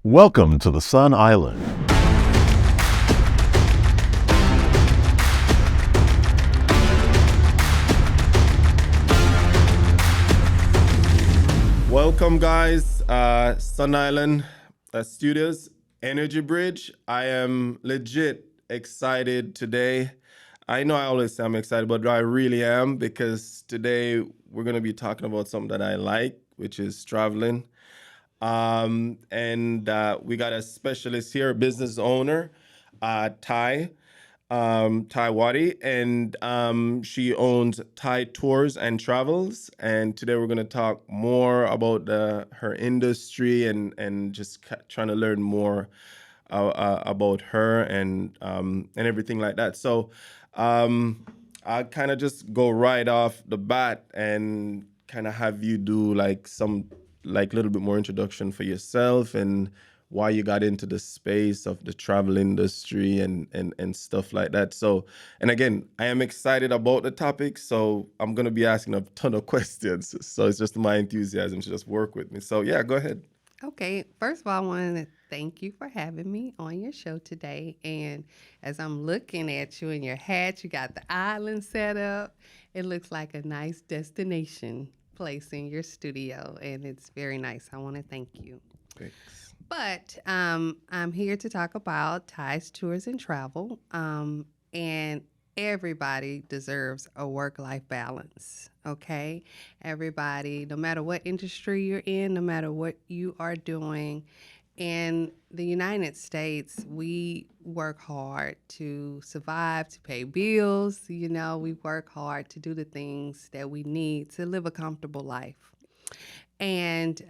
Welcome to the Sun Island. Welcome, guys. Sun Island Studios, Energy Bridge. I am legit excited today. I know I always say I'm excited, but I really am because today we're going to be talking about something that I like, which is traveling. And we got a specialist here, a business owner, Tieasha Waddy, and she owns Thai Tours and Travels. And today we're going to talk more about her industry and just trying to learn more about her and everything like that. So I'll kind of just go right off the bat and kind of have you do like some like little bit more introduction for yourself and why you got into the space of the travel industry and stuff like that. So, and again, I am excited about the topic, so I'm gonna be asking a ton of questions. So it's just my enthusiasm to just work with me. So yeah, go ahead. Okay, first of all, I want to thank you for having me on your show today. And as I'm looking at you in your hat, you got the island set up. It looks like a nice destination place in your studio, and it's very nice. I want to thank you. Thanks. But I'm here to talk about Ties, Tours, and Travel. And everybody deserves a work life balance, okay? Everybody, no matter what industry you're in, no matter what you are doing, in the United States, we work hard to survive, to pay bills. We work hard to do the things that we need to live a comfortable life. And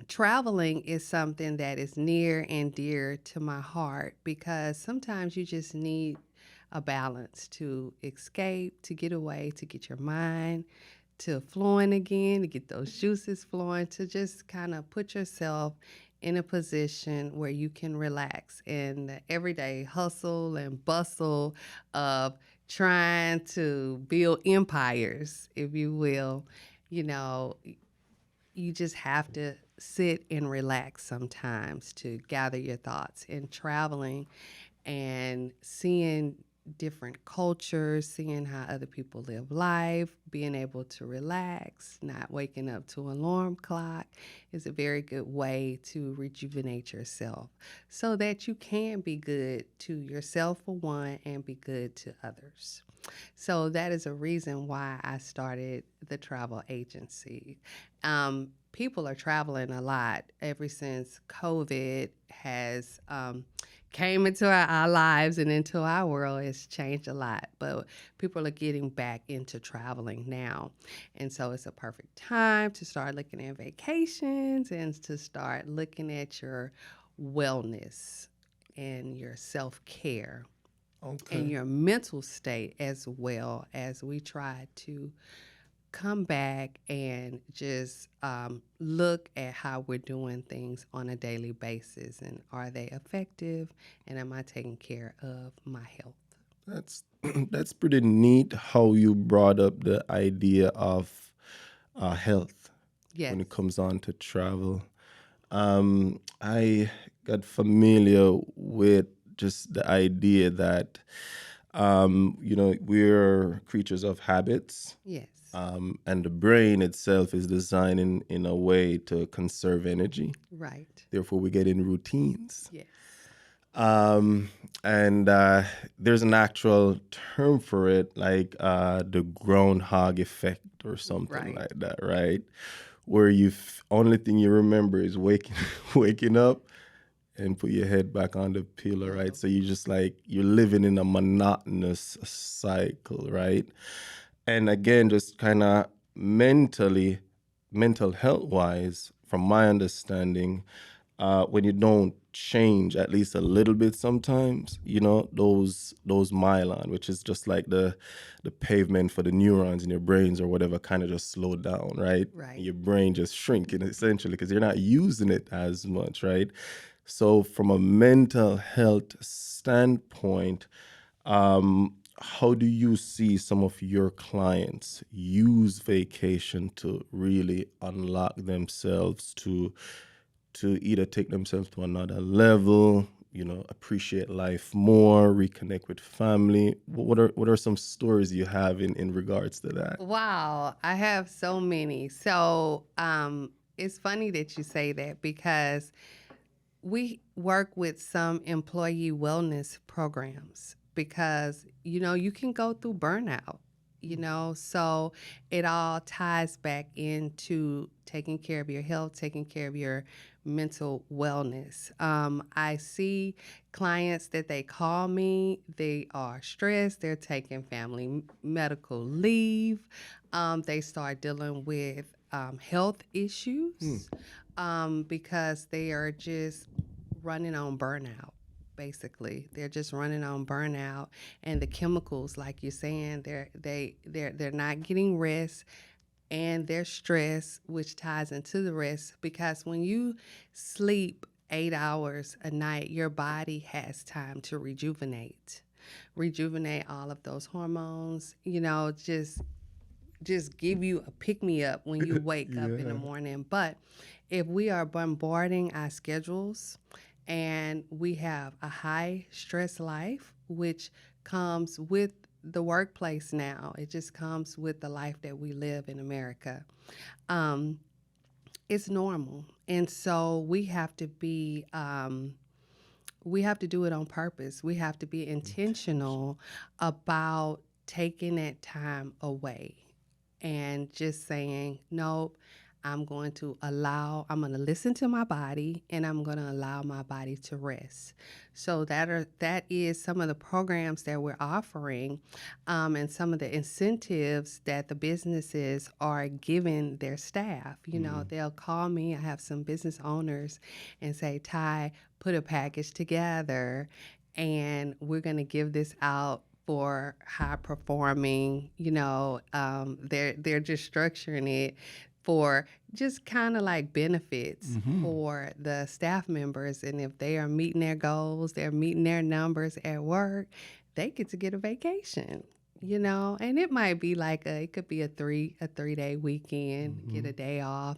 traveling is something that is near and dear to my heart because sometimes you just need a balance to escape, to get away, to get your mind to flowing again, to get those juices flowing, to just kind of put yourself in a position where you can relax in the everyday hustle and bustle of trying to build empires, if you will. You know, you just have to sit and relax sometimes to gather your thoughts. And traveling and seeing different cultures, seeing how other people live life, being able to relax, not waking up to an alarm clock is a very good way to rejuvenate yourself so that you can be good to yourself for one and be good to others. So that is a reason why I started the travel agency. People are traveling a lot ever since COVID has came into our lives and into our world. It's changed a lot, but people are getting back into traveling now. And so it's a perfect time to start looking at vacations and to start looking at your wellness and your self-care and Okay. your mental state as well as we try to come back and just look at how we're doing things on a daily basis and are they effective and am I taking care of my health? That's that's pretty neat how you brought up the idea of health Yes. when it comes on to travel. I got familiar with just the idea that, we're creatures of habits, Yes. and the brain itself is designed in a way to conserve energy. Right. Therefore, we get in routines. Yes. Um, and there's an actual term for it, like the groundhog effect or something Right. like that, right? Where only thing you remember is waking waking up and put your head back on the pillow, right? So you just like you're living in a monotonous cycle, right? And again, just kind of mental health wise, from my understanding, when you don't change at least a little bit sometimes, those myelin, which is just like the pavement for the neurons in your brains or whatever, kind of just slow down, right? And Right. your brain just shrinking essentially because you're not using it as much, right? So from a mental health standpoint, how do you see some of your clients use vacation to really unlock themselves to to either take themselves to another level, appreciate life more, reconnect with family? What are some stories you have in regards to that? Wow, I have so many. So it's funny that you say that because we work with some employee wellness programs because, you can go through burnout, so it all ties back into taking care of your health, taking care of your mental wellness. I see clients that they call me, they are stressed, they're taking family medical leave, they start dealing with health issues because they are just running on burnout. Basically, they're just running on burnout, and the chemicals, like you're saying, they're not getting rest, and they're stressed, which ties into the rest. Because when you sleep 8 hours a night, your body has time to rejuvenate all of those hormones. Just give you a pick me up when you wake up in the morning. But if we are bombarding our schedules and we have a high stress life, which comes with the workplace now, it just comes with the life that we live in America. Um, it's normal. And so we have to do it on purpose. We have to be intentional about taking that time away and just saying, nope, I'm going to listen to my body, and I'm going to allow my body to rest. So that is some of the programs that we're offering, and some of the incentives that the businesses are giving their staff. They'll call me. I have some business owners and say, Ty, put a package together, and we're going to give this out for high performing, they're just structuring it for just kind of like benefits for the staff members. And if they are meeting their goals, they're meeting their numbers at work, they get a vacation. And it might be like it could be a 3-day weekend, get a day off,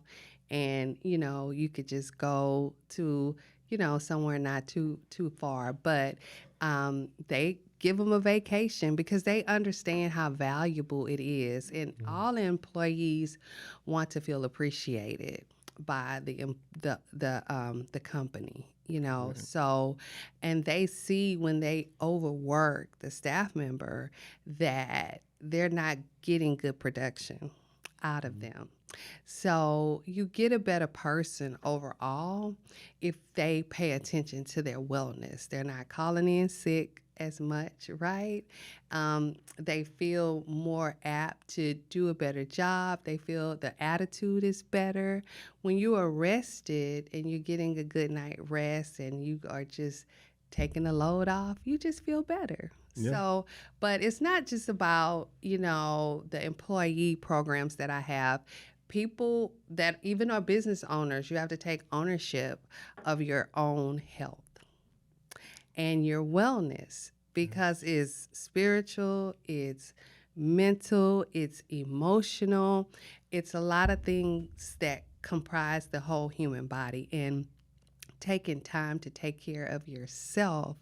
and you could just go to somewhere not too far, but they give them a vacation because they understand how valuable it is, and all employees want to feel appreciated by the company. Right. So, and they see when they overwork the staff member that they're not getting good production out of them. So you get a better person overall if they pay attention to their wellness. They're not calling in sick as much, right? They feel more apt to do a better job. They feel the attitude is better. When you are rested and you're getting a good night rest and you are just taking the load off, you just feel better. Yeah. So, but it's not just about, the employee programs that I have. People that even are business owners, you have to take ownership of your own health and your wellness, because it's spiritual, it's mental, it's emotional, it's a lot of things that comprise the whole human body. And taking time to take care of yourself,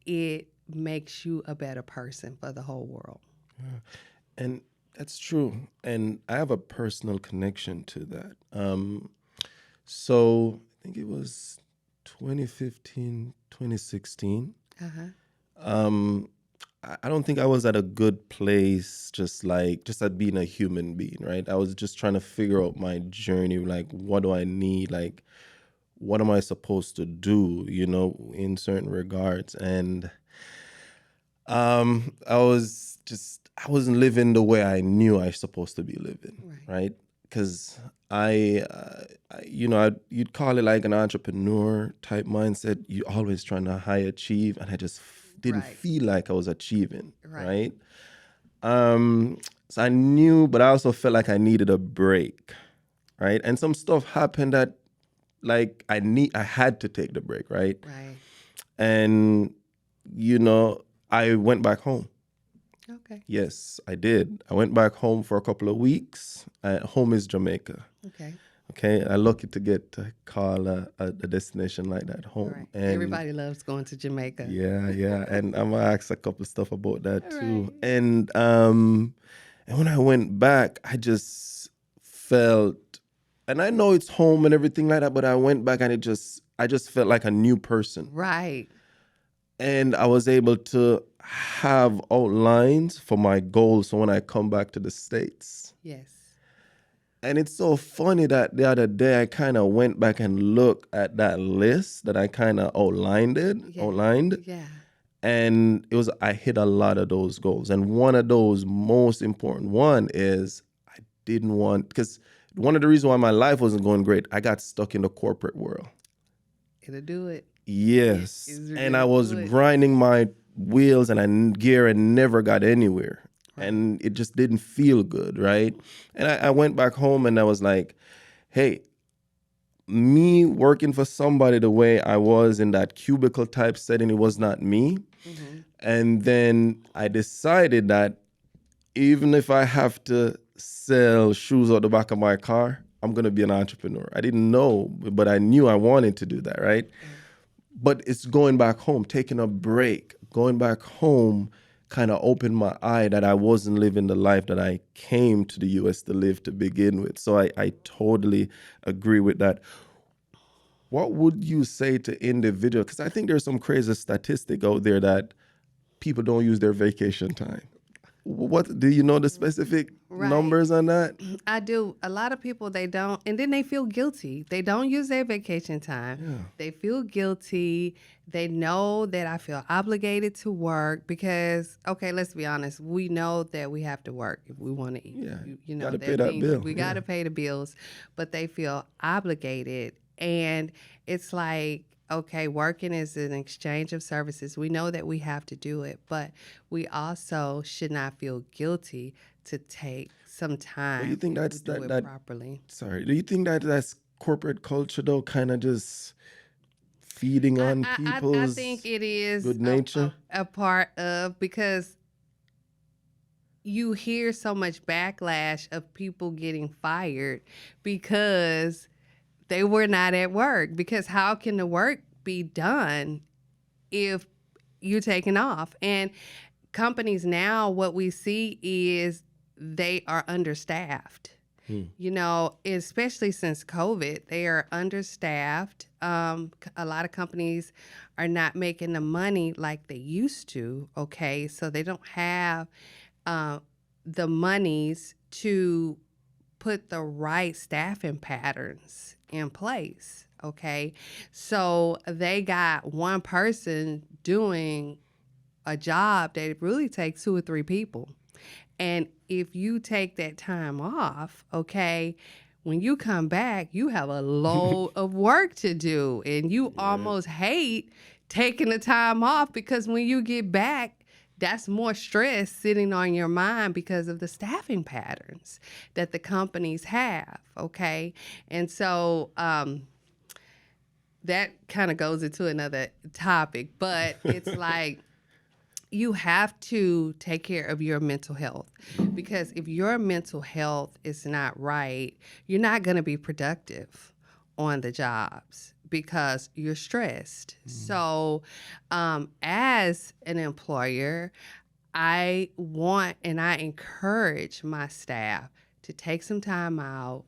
it makes you a better person for the whole world. Yeah. And that's true. And I have a personal connection to that. So I think it was 2015, 2016. I don't think I was at a good place, just at being a human being, right? I was just trying to figure out my journey, like, what do I need? Like, what am I supposed to do, in certain regards? And I wasn't living the way I knew I was supposed to be living, right? Because you'd call it like an entrepreneur type mindset. You always trying to high achieve, and I just didn't feel like I was achieving, right? So I knew, but I also felt like I needed a break, right? And some stuff happened that, like, I had to take the break, right? Right. And I went back home. Okay. Yes, I did. I went back home for a couple of weeks. Home is Jamaica. Okay. Okay, I'm lucky to get to call a destination like that home. Right. And Everybody loves going to Jamaica. yeah, and I'm gonna ask a couple of stuff about that too. Right. And when I went back, I just felt, and I know it's home and everything like that, but I went back and I just felt like a new person. Right. And I was able to have outlines for my goals. So when I come back to the States, Yes. and it's so funny that the other day I kind of went back and looked at that list that I kind of outlined, Yeah. and I hit a lot of those goals. And one of those most important one is I didn't want, because one of the reasons why my life wasn't going great, I got stuck in the corporate world. It'll do it. Yes, It's and gonna I was do it. grinding my wheels and gear and never got anywhere. Right. And it just didn't feel good, right? And I went back home and I was like, hey, me working for somebody the way I was in that cubicle type setting, it was not me. Mhm. And then I decided that even if I have to sell shoes out the back of my car, I'm going to be an entrepreneur. I didn't know, but I knew I wanted to do that, right? But it's going back home, taking a break, going back home kind of opened my eye that I wasn't living the life that I came to the US to live to begin with. So I totally agree with that. What would you say to individuals? Because I think there's some crazy statistic out there that people don't use their vacation time. What do you know the specific Right. numbers on that? I do. A lot of people, they don't, and then they feel guilty. They don't use their vacation time. Yeah. They feel guilty. They know that I feel obligated to work because, okay, let's be honest. We know that we have to work if we want to eat. Yeah, You know, gotta there pay are that things bill. we got to Yeah. pay the bills, but they feel obligated. And it's like, okay, working is an exchange of services. We know that we have to do it, but we also should not feel guilty to take some time. Do you think if that's we do that it properly? sorry, do you think that that's corporate culture though, kind of just feeding on I people's think it is good nature? a part of, because you hear so much backlash of people getting fired because they were not at work. Because how can the work be done if you're taking off? And companies now, what we see is they are understaffed. You know, especially since COVID, they are understaffed. A lot of companies are not making the money like they used to. Okay, so they don't have the monies to put the right staffing patterns in place. Okay, so they got one person doing a job that really takes 2 or 3 people. And if you take that time off, okay, when you come back, you have a load of work to do. And you almost hate taking the time off because when you get back, that's more stress sitting on your mind because of the staffing patterns that the companies have, okay? And so that kind of goes into another topic, but it's like, you have to take care of your mental health, because if your mental health is not right, you're not going to be productive on the jobs because you're stressed. So, as an employer, I want and I encourage my staff to take some time out,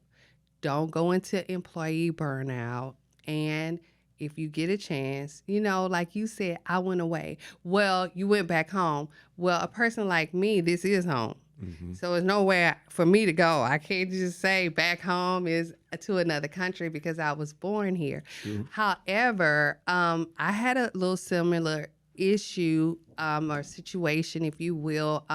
don't go into employee burnout, and if you get a chance, you know, like you said, I went away. Well, you went back home. Well, a person like me, this is home. So there's nowhere for me to go. I can't just say back home is to another country because I was born here. However, I had a little similar issue or situation, if you will.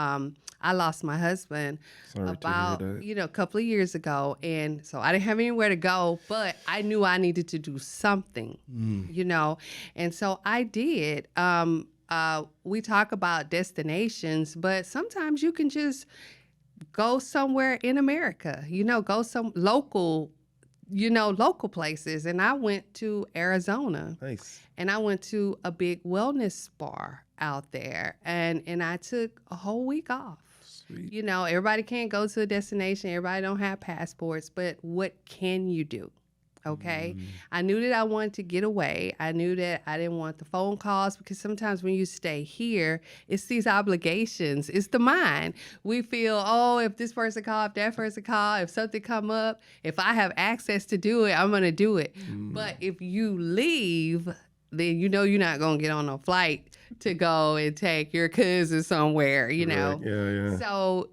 I lost my husband about, a couple of years ago. And so I didn't have anywhere to go, but I knew I needed to do something, And so I did. We talk about destinations, but sometimes you can just go somewhere in America, go some local places. And I went to Arizona. Nice. And I went to a big wellness spa out there, and I took a whole week off. Sweet. You know, everybody can't go to a destination. Everybody don't have passports, but what can you do? Okay. I knew that I wanted to get away. I knew that I didn't want the phone calls because sometimes when you stay here, it's these obligations. It's the mind. We feel, oh, if this person call, if that person call, if something come up, if I have access to do it, I'm going to do it. But if you leave, then you know you're not going to get on a flight to go and take your cousin somewhere, you know. Yeah. So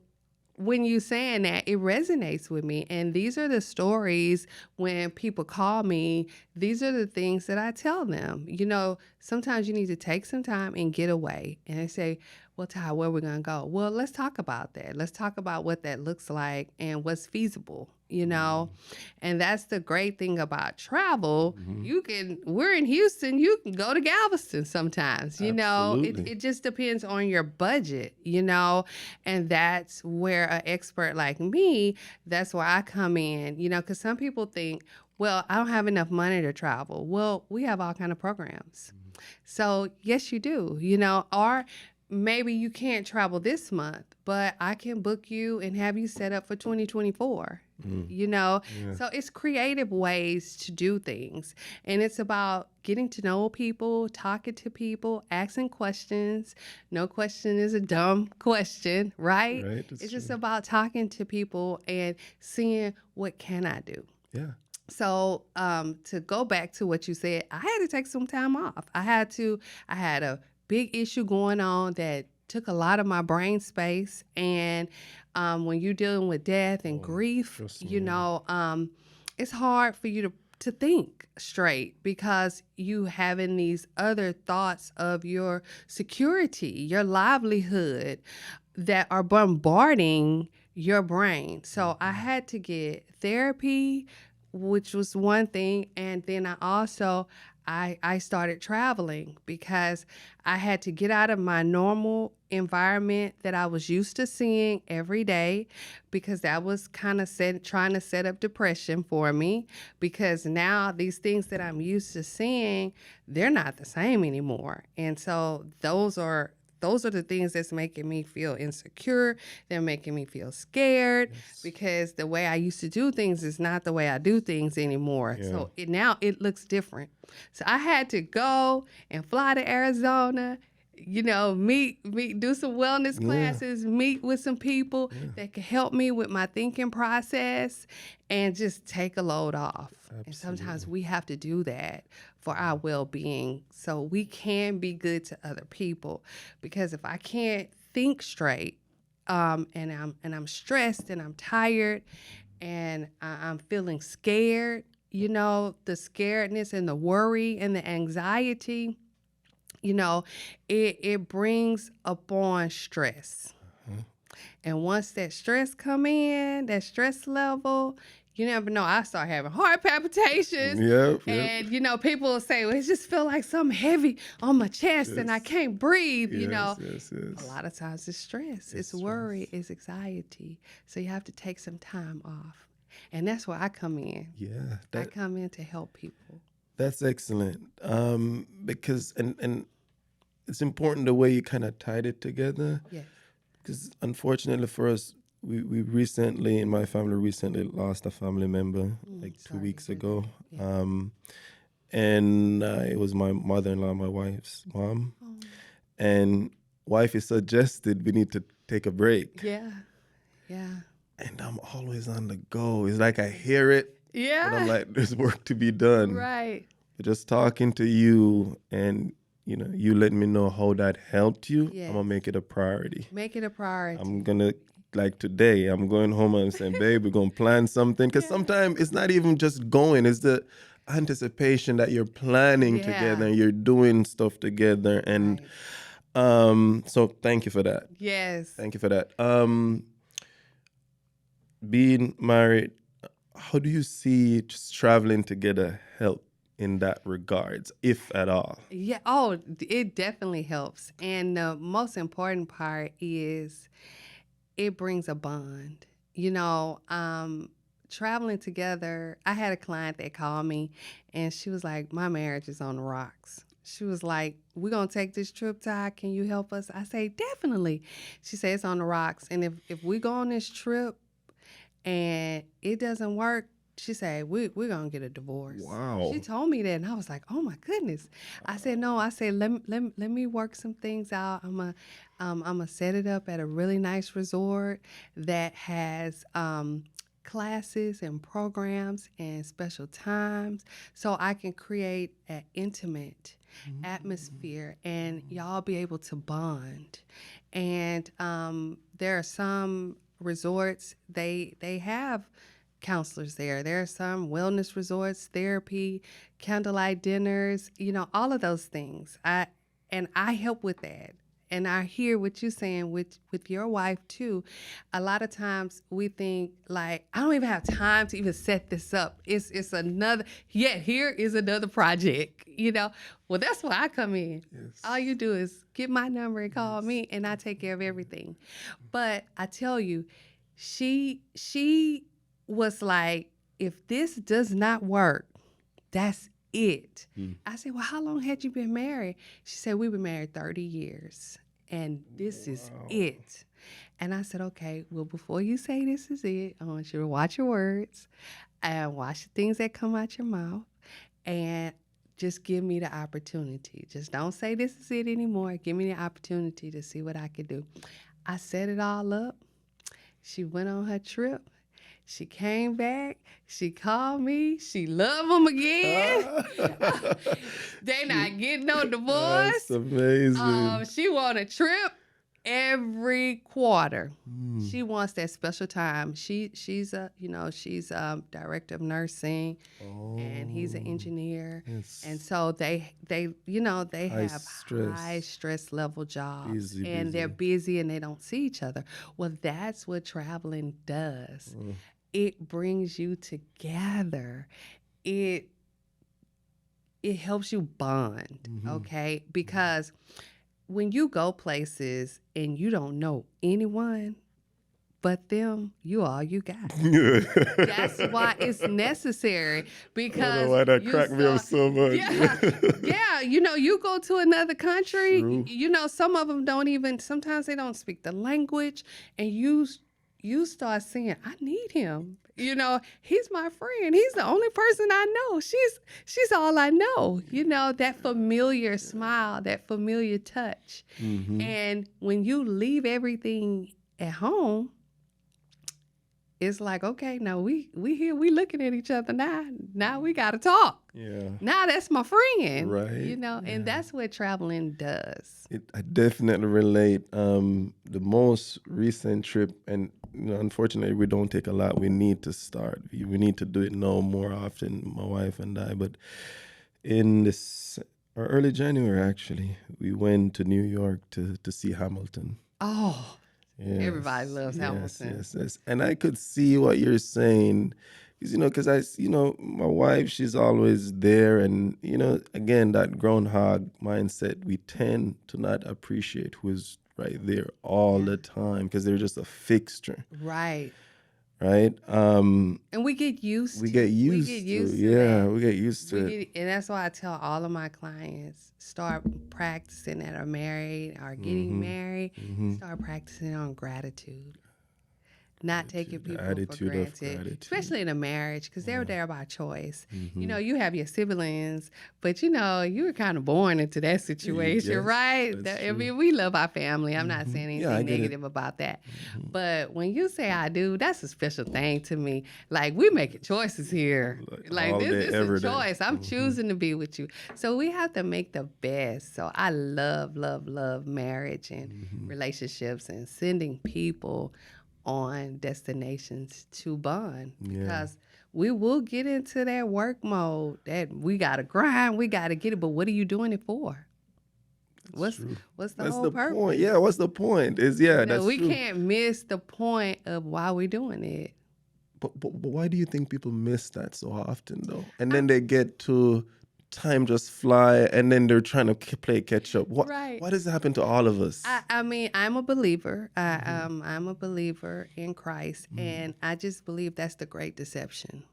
when you saying that, it resonates with me. And these are the stories when people call me, these are the things that I tell them. You know, sometimes you need to take some time and get away. And they say, well, Ty, where are we going to go? Well, let's talk about that. Let's talk about what that looks like and what's feasible, you know? And that's the great thing about travel. We're in Houston, you can go to Galveston sometimes, you know? It just depends on your budget, you know? And that's where an expert like me, that's where I come in, you know? Because some people think, well, I don't have enough money to travel. Well, we have all kind of programs. So yes, you do, you know, or maybe you can't travel this month, but I can book you and have you set up for 2024, you know? So it's creative ways to do things. And it's about getting to know people, talking to people, asking questions. No question is a dumb question, right? It's just about talking to people and seeing what can I do. Yeah. So to go back to what you said, I had to take some time off. I had a big issue going on that took a lot of my brain space. And when you're dealing with death and grief, you know, it's hard for you to think straight because you having these other thoughts of your security, your livelihood that are bombarding your brain. So I had to get therapy, which was one thing. And then I started traveling because I had to get out of my normal environment that I was used to seeing every day, because that was kind of trying to set up depression for me, because now these things that I'm used to seeing, they're not the same anymore. And so those are the things that's making me feel insecure. They're making me feel scared because the way I used to do things is not the way I do things anymore. So now it looks different. So I had to go and fly to Arizona, you know, do some wellness classes, meet with some people that could help me with my thinking process and just take a load off. And sometimes we have to do that for our well-being so we can be good to other people. Because if I can't think straight, and I'm stressed and I'm tired and I'm feeling scared, you know, the scaredness and the worry and the anxiety, you know, it brings upon stress. And once that stress come in, that stress level, you never know. I start having heart palpitations. And, you know, people will say, well, it just feel like something heavy on my chest and I can't breathe, you know. A lot of times it's stress. It's worry. It's anxiety. So you have to take some time off. And that's where I come in. I come in to help people. That's excellent. Because, and it's important the way you kind of tied it together. Yes. Because unfortunately for us, we recently, in my family, lost a family member like 2 weeks ago. And it was my mother-in-law, my wife's mom. And wifey suggested we need to take a break. Yeah. And I'm always on the go. It's like I hear it. Yeah. But I'm like, there's work to be done. Right. But just talking to you and, you know, you letting me know how that helped you, I'm going to make it a priority. Make it a priority. I'm going to, like today, I'm going home and saying, babe, we're going to plan something. Because sometimes it's not even just going. It's the anticipation that you're planning together and you're doing stuff together. And so thank you for that. Yes. Thank you for that. Being married, how do you see just traveling together help in that regards, if at all? Yeah. Oh, it definitely helps. And the most important part is it brings a bond. You know, traveling together, I had a client that called me and she was like, my marriage is on the rocks. She was like, we're going to take this trip, Ty. Can you help us? I say, definitely. She said, it's on the rocks. And if we go on this trip and it doesn't work, she said, we're going to get a divorce. Wow. She told me that, and I was like, oh, my goodness. I said, no. I said, let me work some things out. I'm gonna set it up at a really nice resort that has classes and programs and special times so I can create an intimate atmosphere and y'all be able to bond. And there are some resorts, they have counselors there. There are some wellness resorts, therapy, candlelight dinners, all of those things. I help with that. And I hear what you're saying with your wife too. A lot of times we think like, I don't even have time to even set this up. It's another, here is another project, Well, that's where I come in. Yes. All you do is get my number and call me and I take care of everything. But I tell you, she was like, if this does not work, that's it. I said, well, how long had you been married? She said, we've been married 30 years and this is it. And I said, okay, well, before you say this is it, I want you to watch your words and watch the things that come out your mouth and just give me the opportunity. Just don't say this is it anymore. Give me the opportunity to see what I could do. I set it all up. She went on her trip. She came back. She called me. She loved him again. They not getting no divorce. That's amazing. She want a trip every quarter. She wants that special time. She's director of nursing, and he's an engineer. Yes. And so they have stress. high stress level jobs, Busy, and busy. they're busy and they don't see each other. Well, that's what traveling does. It brings you together. It helps you bond, okay? Because when you go places and you don't know anyone but them, you all you got. That's why it's necessary. Because I don't know why that you cracked me up so much. Yeah, you go to another country, True. some of them sometimes they don't speak the language, and you start saying, I need him. He's my friend. He's the only person I know. She's all I know. That familiar smile, that familiar touch. And when you leave everything at home, it's like, okay, now we here, we looking at each other now. Now we got to talk. Yeah. Now that's my friend. Right. And that's what traveling does. I definitely relate. The most recent trip, and unfortunately, we don't take a lot. We need to start. We need to do it now more often, my wife and I. But in early January, actually, we went to New York to see Hamilton. Oh, Yes, everybody loves Hamilton. Yes. And I could see what you're saying. Because my wife, she's always there. And, again, that groundhog mindset, we tend to not appreciate who's right there all the time because they're just a fixture. Right. Right? And we get used to to that. we get used to it. And that's why I tell all of my clients, start practicing that are married or getting married, start practicing on gratitude. Not taking people for attitude of granted, gratitude. especially in a marriage, because they're there by choice. You have your siblings, but you were kind of born into that situation, Yes, right? that's I true. mean, we love our family. I'm not saying Yeah, I anything get it. negative about that. But when you say I do, that's a special thing to me. Like, we're making choices here. Like all day, this is every a day. choice. I'm choosing to be with you. So we have to make the best. So I love marriage and relationships and sending people on destinations to bond, because we will get into that work mode that we got to grind, we got to get it, but what are you doing it for? What's the That's whole the purpose? point. Yeah, what's the point? That's we true. can't miss the point of why we're doing it. But why do you think people miss that so often, though? And then they get to time just fly, and then they're trying to play catch up. What does happen to all of us? I mean, I'm a believer. I'm a believer in Christ, and I just believe that's the great deception.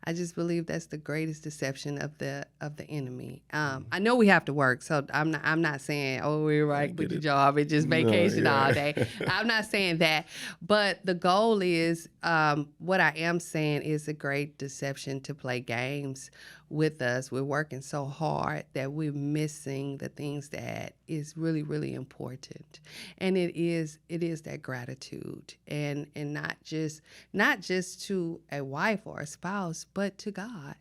I just believe that's the greatest deception of the enemy. I know we have to work, so I'm not saying, oh, we're right, quit your job and just vacation all day. I'm not saying that, but the goal is what I am saying is a great deception to play games with us. We're working so hard that we're missing the things that is really, really important, and it is that gratitude, and not just to a wife or a spouse, but to God.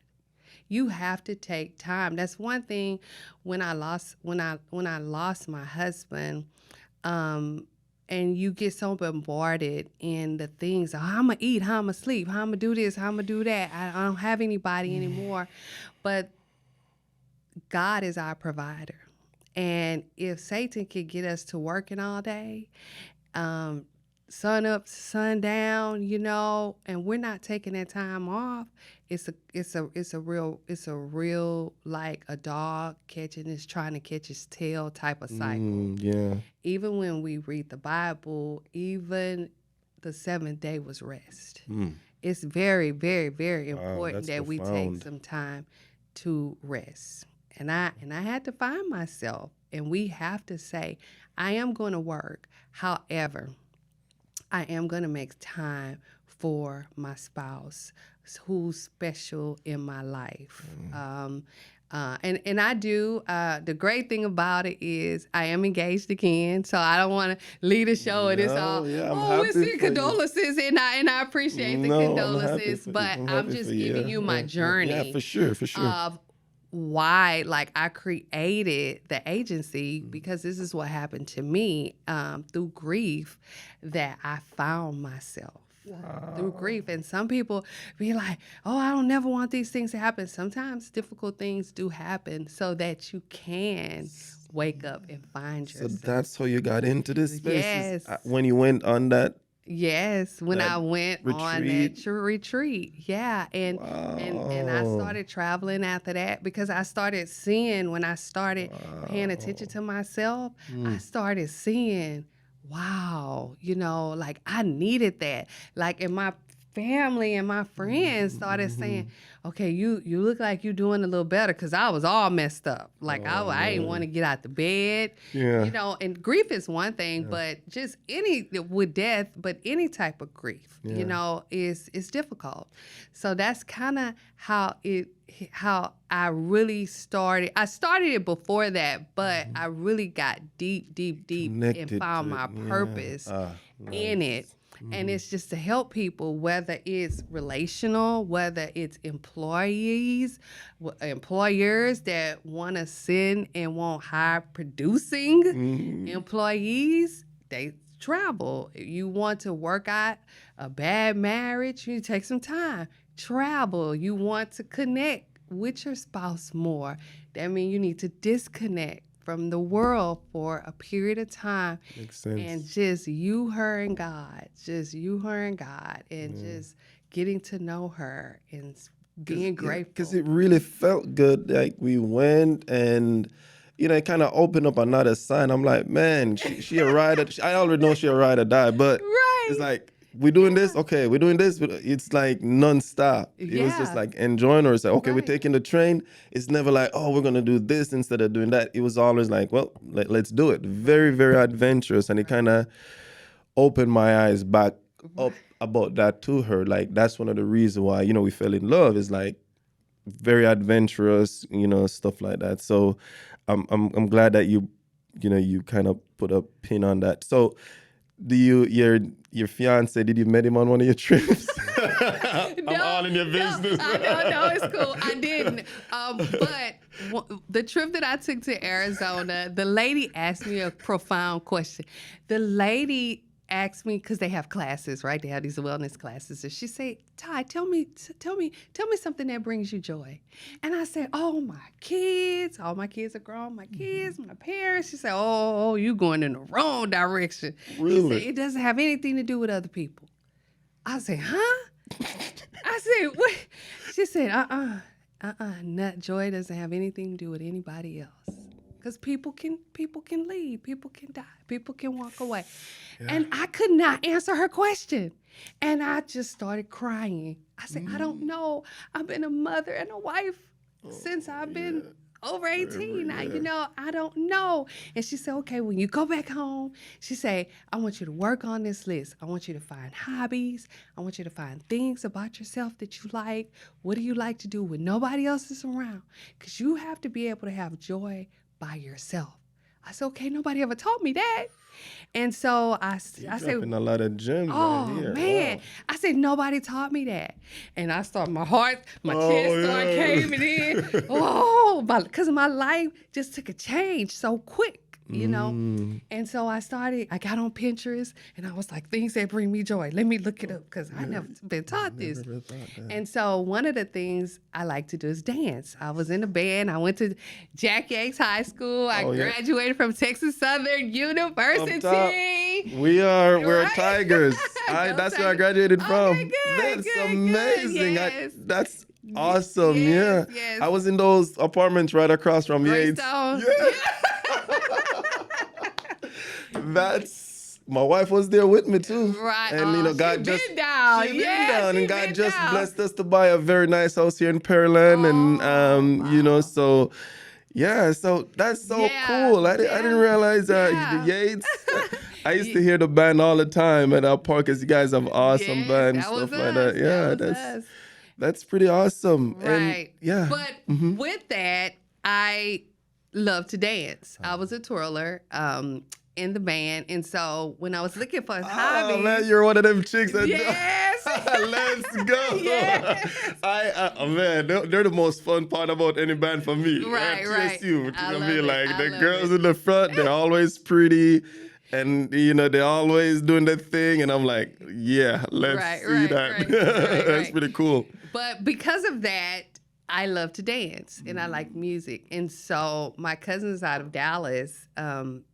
You have to take time. That's one thing. When I lost my husband, and you get so bombarded in the things, how I'm gonna eat, how I'm gonna sleep, how I'm gonna do this, how I'm gonna do that. I don't have anybody anymore. But God is our provider. And if Satan could get us to working all day, sun up, sun down, and we're not taking that time off, it's a real like a dog trying to catch his tail type of cycle. Yeah. Even when we read the Bible, even the seventh day was rest. It's very, very, very important that we take some time to rest. And I had to find myself, and we have to say, I am going to work. However, I am going to make time for my spouse who's special in my life. And I do. The great thing about it is I am engaged again, so I don't want to leave the show and it's all, it's the condolences, and I appreciate the condolences, but I'm just giving you my journey. Yeah, for sure. Of why, like, I created the agency because this is what happened to me through grief, that I found myself. Through grief. And some people be like, oh, I don't never want these things to happen. Sometimes difficult things do happen so that you can wake up and find yourself. So that's how you got into this space? Yes. When you went on that? Yes, when I went on that retreat. Yeah. And I started traveling after that because I started seeing, when I started paying attention to myself, I started seeing, wow, like I needed that. Like, in my family and my friends started saying, okay, you look like you're doing a little better, because I was all messed up. Like, I didn't want to get out the bed. Yeah. And grief is one thing, but just with death, but any type of grief, is difficult. So that's kind of how I really started. I started it before that, but I really got deep Connected and found my purpose in it. And it's just to help people, whether it's relational, whether it's employers that want to send and want high producing employees, they travel. You want to work out a bad marriage, you take some time. Travel. You want to connect with your spouse more. That means you need to disconnect from the world for a period of time. Makes sense. And just you, her, and God. Just getting to know her and being grateful. Because it really felt good. Like, we went and, it kind of opened up another sign. I'm like, man, she a ride. I already know she a ride or die, but it's like, we're doing this, okay, we're doing this. It's like nonstop. It was just like enjoying her. It's like, okay, we're taking the train. It's never like, oh, we're going to do this instead of doing that. It was always like, well, let's do it. Very, very adventurous. And it kind of opened my eyes back up about that to her. Like, that's one of the reasons why, we fell in love, is like very adventurous, stuff like that. So I'm glad that you kind of put a pin on that. So, your fiance, did you meet him on one of your trips? I'm all in your business. No, it's cool. I didn't. But the trip that I took to Arizona, the lady asked me a profound question. The lady asked me, because they have classes, right? They have these wellness classes. And she said, Ty, tell me something that brings you joy. And I said, oh, my kids. All my kids are grown. My kids, my parents. She said, oh, you going in the wrong direction. Really? She said, it doesn't have anything to do with other people. I said, huh? I said, what? She said, joy doesn't have anything to do with anybody else. because people can leave, people can die, people can walk away. And I could not answer her question. And I just started crying. I said, I don't know. I've been a mother and a wife since I've been over 18. I don't know. And she said, okay, when you go back home, she said, I want you to work on this list. I want you to find hobbies. I want you to find things about yourself that you like. What do you like to do when nobody else is around? Because you have to be able to have joy by yourself. I said, okay, nobody ever taught me that. And so I said, a lot of gems oh, right here. man. Wow. I said, nobody taught me that. And I started, my chest started caving in. Because my life just took a change so quick. And so I got on Pinterest and I was like, things that bring me joy. Let me look it up because I never been taught this. And so one of the things I like to do is dance. I was in a band. I went to Jack Yates High School. I graduated from Texas Southern University. We're Tigers. That's where I graduated from. Okay, That's good, amazing. yes. That's awesome. Yes, yeah. yes. I was in those apartments right across from Yates. Greystone. My wife was there with me too. Right. And God she just been down. she been Yeah, down, she and God been just down. blessed us to buy a very nice house here in Pearland, so yeah, so that's so cool. I didn't realize the Yates. I used to hear the band all the time at our park, because you guys have awesome bands, stuff like that. Yeah, that's pretty awesome. Right. And, But with that, I love to dance. I was a twirler in the band. And so when I was looking for hobbies. Oh, man, you're one of them chicks that yes. Let's go. Yes. Man, they're the most fun part about any band for me. Right. TSU. I love mean, it. like I the love girls it. in the front, they're always pretty. And, they're always doing their thing. And I'm like, yeah, let's see that. That's pretty cool. But because of that, I love to dance and I like music. And so my cousins out of Dallas,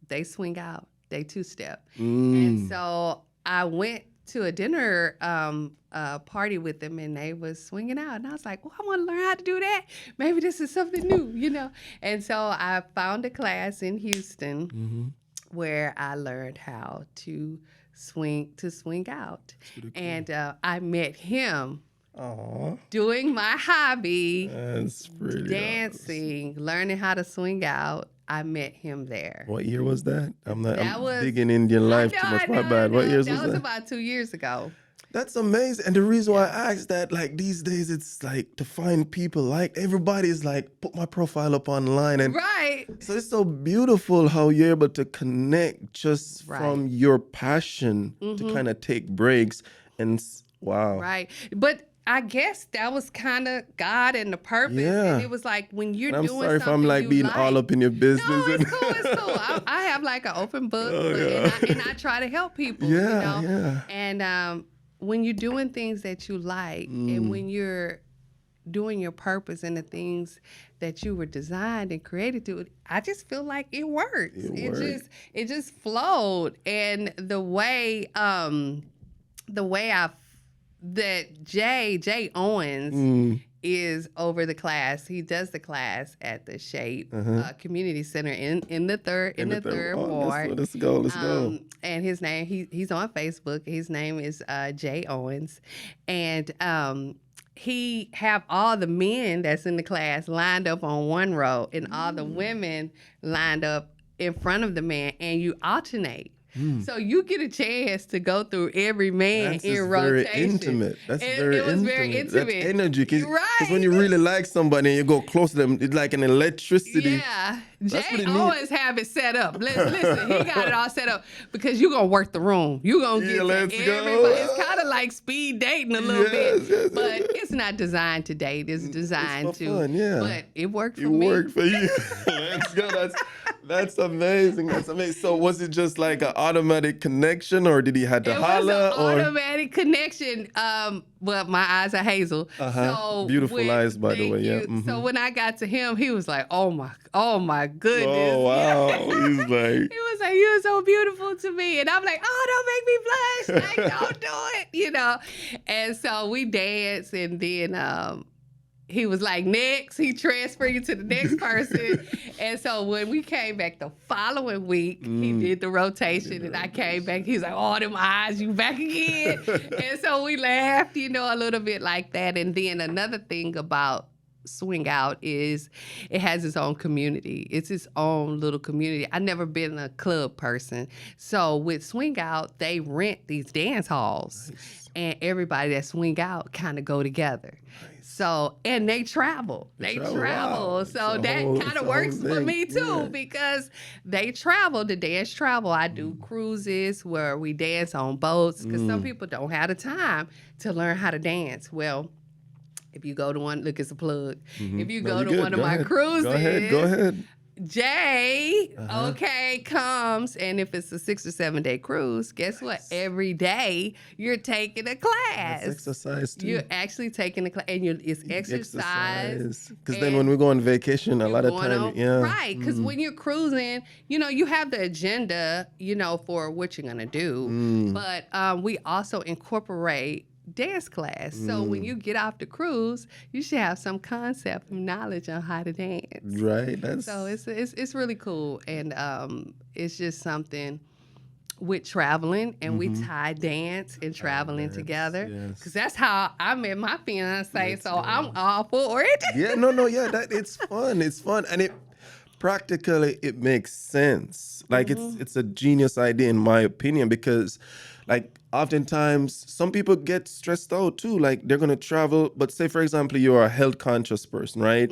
they swing out. They two-step. And so I went to a dinner party with them and they was swinging out. And I was like, well, I want to learn how to do that. Maybe this is something new, And so I found a class in Houston where I learned how to swing out. Cool. And I met him doing my hobby, that's pretty dancing, learning how to swing out. I met him there. What year was that? I'm digging Indian life too much. My bad. What years was that? That was about 2 years ago. That's amazing. And the reason why I asked that, like these days, it's like to find people like everybody's like, put my profile up online. And so it's so beautiful how you're able to connect just from your passion to kind of take breaks. And wow. Right. But I guess that was kind of God and the purpose. Yeah. And it was like when you're and doing I'm sorry if I'm like being all up in your business. No, it's cool. It's cool. I have like an open book, and I try to help people. Yeah. And when you're doing things that you like, and when you're doing your purpose and the things that you were designed and created to, I just feel like it works. It just flowed, and the way that Jay Owens is over the class. He does the class at the Shape Community Center in the third ward. Let's go. And his name, he's on Facebook. His name is Jay Owens, and he have all the men that's in the class lined up on one row, and all the women lined up in front of the man, and you alternate. So you get a chance to go through every man in rotation. Very intimate. It was very intimate. That's energy. Because when you really like somebody and you go close to them, it's like an electricity. Yeah. Jay always have it set up. Listen, he got it all set up because you're going to work the room. You're going to get to everybody. It's kind of like speed dating a little bit. But it's not designed to date. It's designed it's to. Fun, yeah. But it worked for me. It worked for you. Let's go. That's amazing. That's amazing. So was it just like an automatic connection, or did he have to holler? It was an automatic connection. Well, my eyes are hazel. So beautiful eyes, by the way. Yeah. So when I got to him, he was like, "Oh my goodness!" Oh wow. He's like, he was like, "You're so beautiful to me," and I'm like, "Oh, don't make me blush! Like, don't do it," And so we danced, and then he was like, next. He transferred you to the next person. And so when we came back the following week, he did the rotation, and I came back. He's like, oh, them eyes, you back again. And so we laughed, a little bit like that. And then another thing about Swing Out is it has its own community. It's its own little community. I've never been a club person. So with Swing Out, they rent these dance halls. Nice. And everybody that swing out kind of go together. Nice. So, and they travel. They travel. Wow. So that kind of works for me too, because they travel, the dance travel. I do cruises where we dance on boats, because some people don't have the time to learn how to dance. Well, if you go to one, look, it's a plug. If you go to one of my cruises, go ahead. Jay, comes, and if it's a 6 or 7 day cruise, guess what? Every day you're taking a class. That's exercise too. You're actually taking a class, and it's exercise. Because then when we go on vacation, a lot of time, right? Because when you're cruising, you have the agenda, for what you're gonna do, but we also incorporate dance class. So when you get off the cruise, you should have some concept and knowledge on how to dance. Right. So it's really cool, and it's just something with traveling, and we tie dance and traveling together, because that's how I met my fiance. So I'm all for it. It's fun. It's fun, and practically it makes sense. Like it's a genius idea in my opinion, because like oftentimes some people get stressed out too. Like they're gonna travel, but say for example you're a health conscious person, right?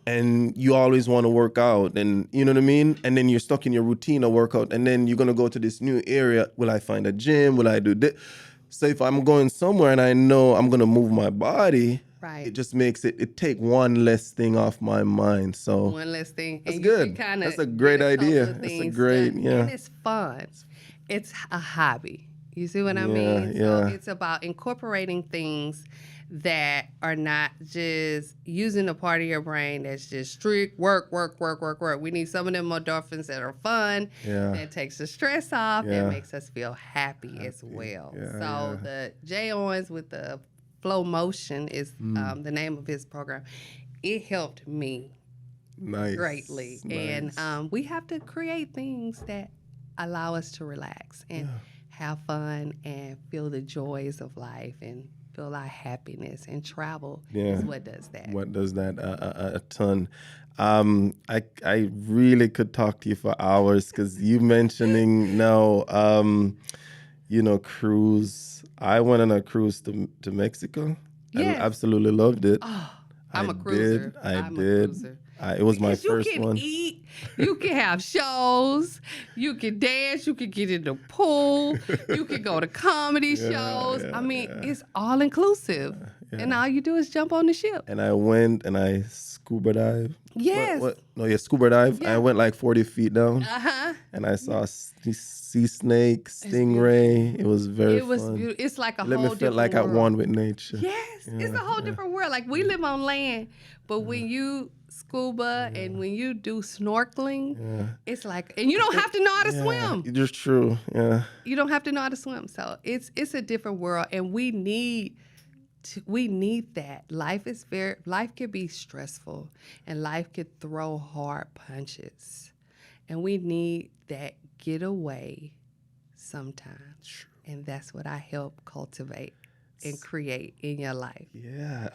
And you always want to work out, and you know what I mean? And then you're stuck in your routine of workout, and then you're gonna go to this new area. Will I find a gym? Will I do this? So if I'm going somewhere and I know I'm gonna move my body, it just makes it take one less thing off my mind. So one less thing. That's good. That's a great idea. That's a great, And it's fun. It's a hobby. You see what I mean? So it's about incorporating things that are not just using a part of your brain that's just strict work. We need some of them endorphins that are fun, that takes the stress off, that makes us feel happy as well. The Jay Owens with the Flow Motion is the name of his program. It helped me greatly. Nice. And we have to create things that allow us to relax and have fun and feel the joys of life and feel our happiness, and travel is what does that. What does that? A ton. I really could talk to you for hours, because you mentioning now, cruise. I went on a cruise to Mexico. Yes. I absolutely loved it. Oh, I'm a cruiser. I did. It was my first one. You can eat, you can have shows, you can dance, you can get in the pool, you can go to comedy shows. It's all inclusive. And all you do is jump on the ship. And I went and I scuba dive. Yes. Scuba dive. Yeah. I went like 40 feet down. And I saw sea snake, stingray. It was very fun. Beautiful. It's like a whole different world. Let me feel like world. I won with nature. Yes. It's a whole different world. Like we live on land, but when you scuba and when you do snorkeling, it's like, and you don't have to know how to swim. It's true. Yeah. You don't have to know how to swim. So it's a different world, and we need that. Life can be stressful, and life could throw hard punches, and we need that getaway sometimes. And that's what I help cultivate and create in your life. Yeah,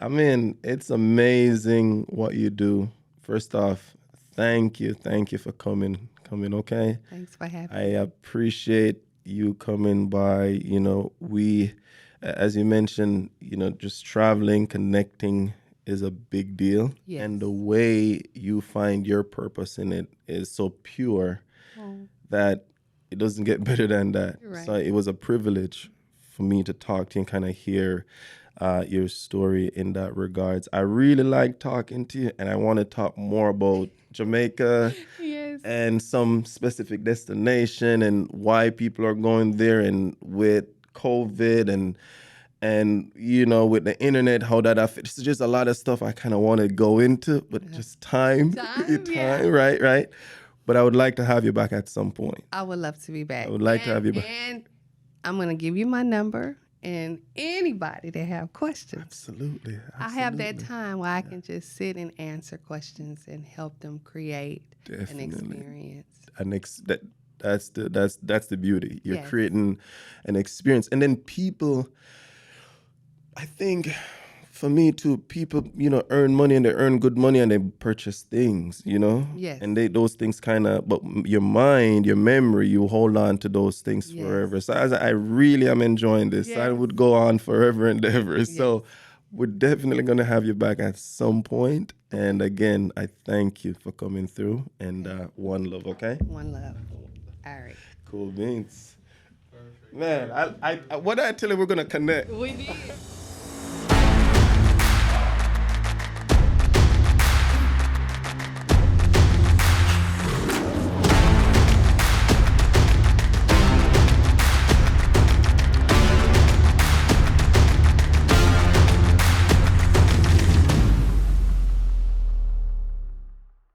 it's amazing what you do. First off, thank you for coming, okay? Thanks for having me. I appreciate you coming by. We, as you mentioned, just traveling, connecting is a big deal. Yes. And the way you find your purpose in it is so pure that it doesn't get better than that. Right. So it was a privilege for me to talk to you and kind of hear your story in that regards. I really like talking to you, and I want to talk more about Jamaica and some specific destination and why people are going there, and with COVID and with the internet, how that affects. It's just a lot of stuff I kind of want to go into, but just time, right? But I would like to have you back at some point. I would love to be back. I would like to have you back. And I'm going to give you my number. and anybody that have questions. Absolutely. I have that time where I can just sit and answer questions and help them create Definitely. an experience. That's the beauty. You're Yes. creating an experience, and then people. I think, for me too, people earn money and they earn good money and they purchase things, Yes. and those things kind of. But your mind, your memory, you hold on to those things Yes. forever. So I really am enjoying this. I Yes. would go on forever and ever. So we're definitely gonna have you back at some point. And again, I thank you for coming through. And one love, okay? One love. All right. Cool beans. Man, I what did I tell you we're gonna connect? We did.